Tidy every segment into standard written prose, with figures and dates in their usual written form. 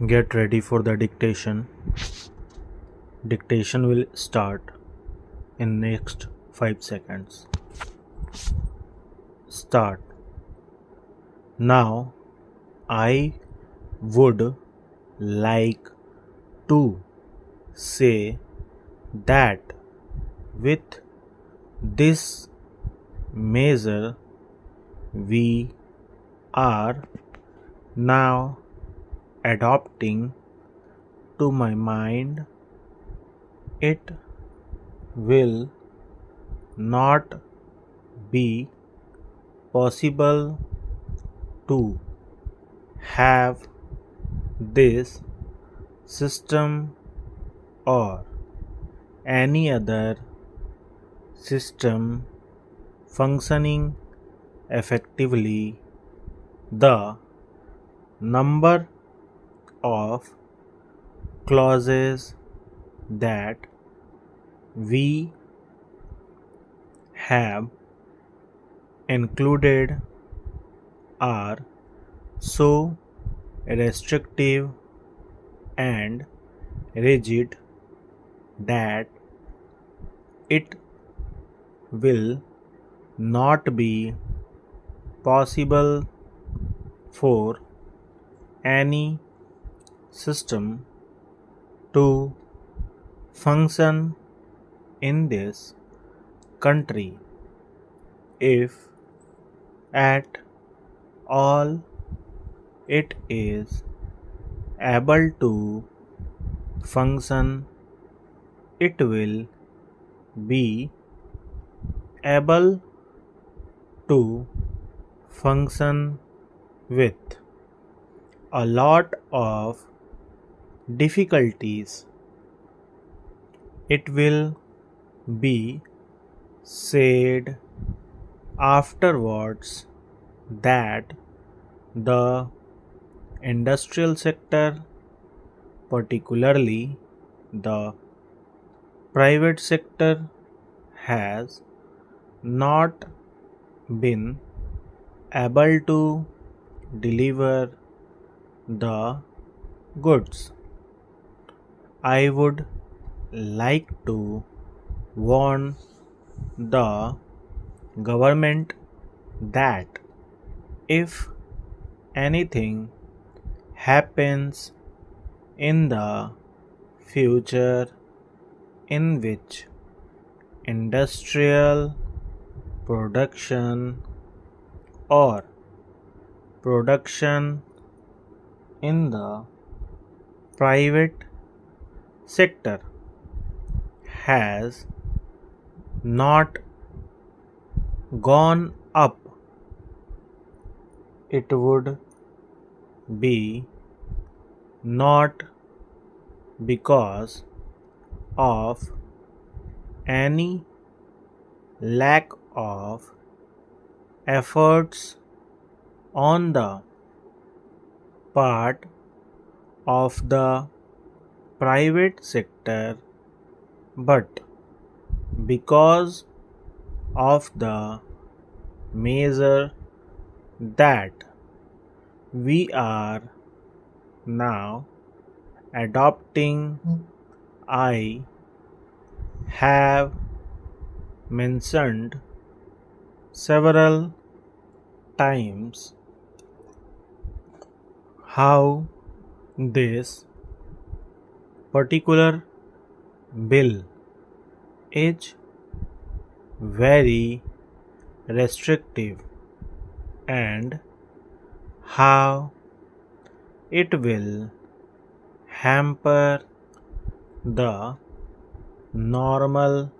Get ready for the dictation. Dictation will start in next 5 seconds. Start. Now I would like to say that with this measure we are now adopting, to my mind it will not be possible to have this system or any other system functioning effectively. The number of clauses that we have included are so restrictive and rigid that it will not be possible for any system to function in this country. If at all it is able to function, it will be able to function with a lot of difficulties. It will be said afterwards that the industrial sector, particularly the private sector, has not been able to deliver the goods. I would like to warn the government that if anything happens in the future in which industrial production or production in the private sector has not gone up, it would be not because of any lack of efforts on the part of the private sector, but because of the measure that we are now adopting. I have mentioned several times how this particular bill is very restrictive and how it will hamper the normal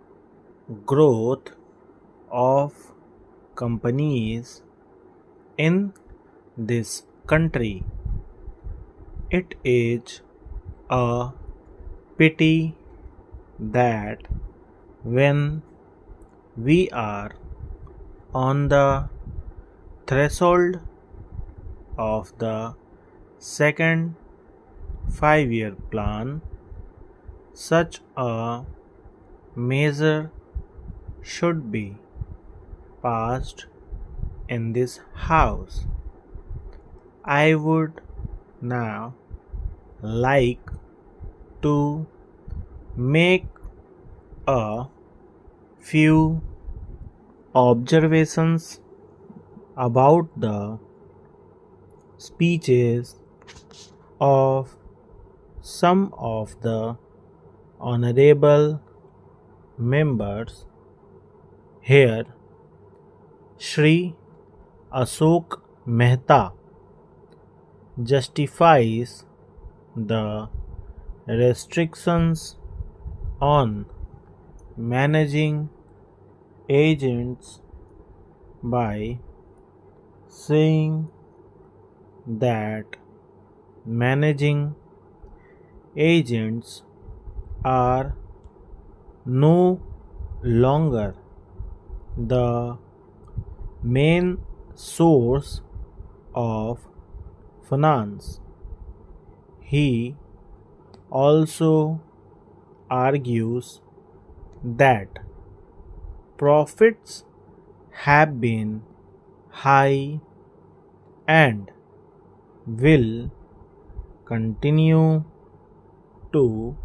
growth of companies in this country. It is a pity that when we are on the threshold of the second 5-year plan, such a measure should be passed in this house. I would now like to make a few observations about the speeches of some of the honorable members here. Shri Ashok Mehta justifies the restrictions on managing agents by saying that managing agents are no longer the main source of finance. He also argues that profits have been high and will continue to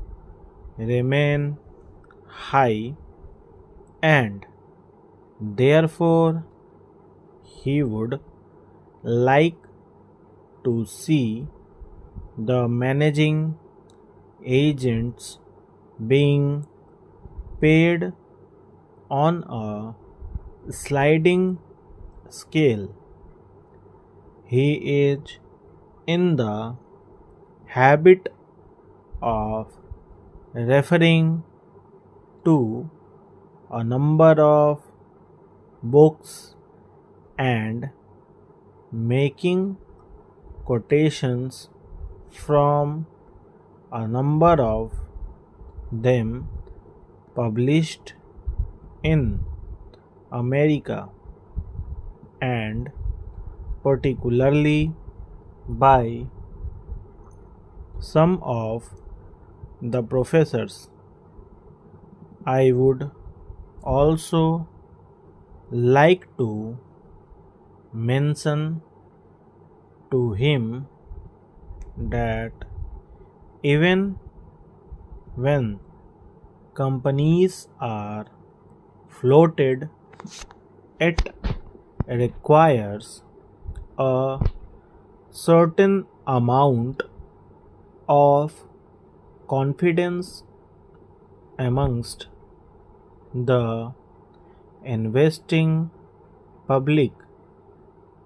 remain high, and therefore he would like to see the managing agents being paid on a sliding scale. He is in the habit of referring to a number of books and making quotations from a number of them published in America, and particularly by some of the professors. I would also like to mention to him that even when companies are floated, it requires a certain amount of confidence amongst the investing public,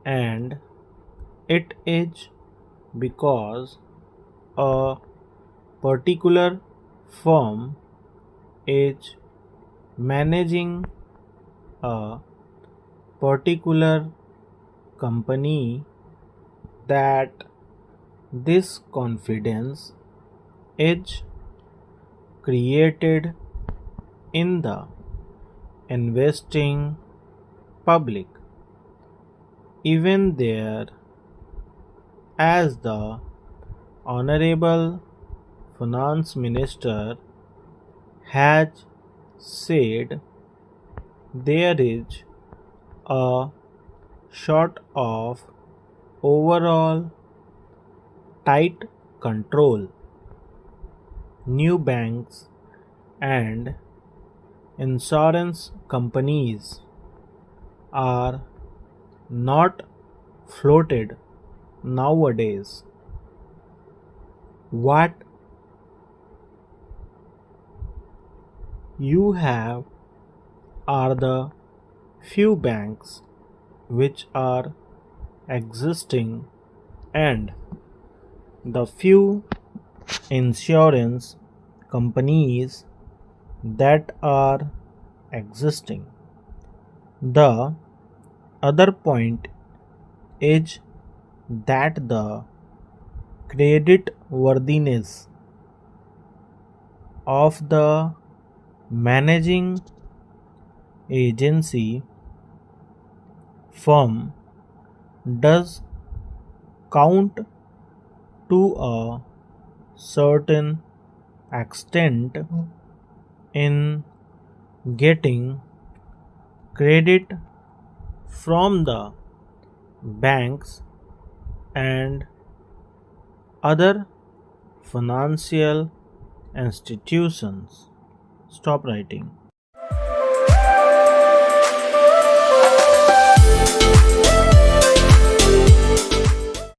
and it is because a particular firm is managing a particular company that this confidence is created in the investing public. Even there, as the Honorable Finance Minister has said, there is a sort of overall tight control. New banks and insurance companies are not floated nowadays. What you have are the few banks which are existing and the few insurance companies that are existing. The other point is that the credit worthiness of the managing agency firm does count to a certain extent in getting credit from the banks and other financial institutions. Stop writing.